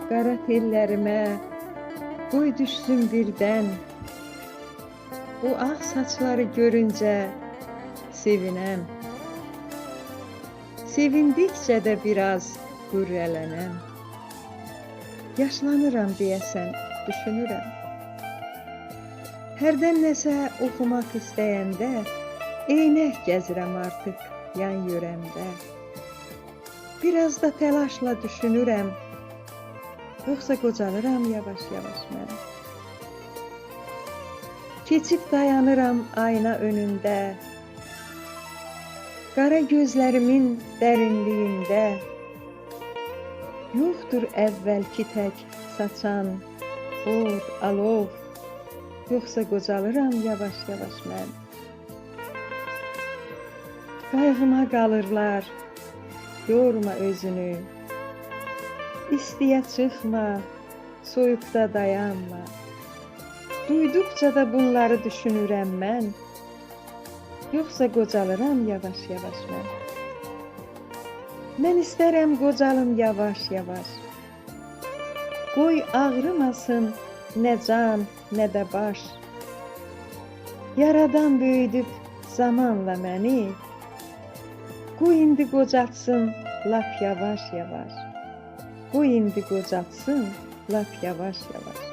qara tellərimə qoy düşsün birdən. Bu ağ saçları görüncə sevinəm. Sevindikcə də biraz qürrələnəm. Yaşlanıram deyəsən, düşünürəm. Hərdən nəsə oxumaq istəyəndə eynək gəzirəm artıq yan yörəmdə. Biraz da təlaşla düşünürəm, yoxsa qocalıram yavaş-yavaş mən. Keçib dayanıram ayna önündə, qara gözlərimin dərinliyində. Yoxdur əvvəlki tək saçan od, alov, yoxsa qocalıram yavaş-yavaş mən. Qayğıma qalırlar, yorma özünü. İstiyə çıxma, soyuqda dayanma. Duyduqca da bunları düşünürəm mən. Yoxsa qocalıram yavaş-yavaş mən. Mən istərəm qocalım yavaş-yavaş. Qoy ağrımasın nə can, nə də baş. Yaradan böyüdüb zamanla məni. Qoy indi qocatsın lap yavaş-yavaş. Qoy indi qocatsın lap yavaş-yavaş.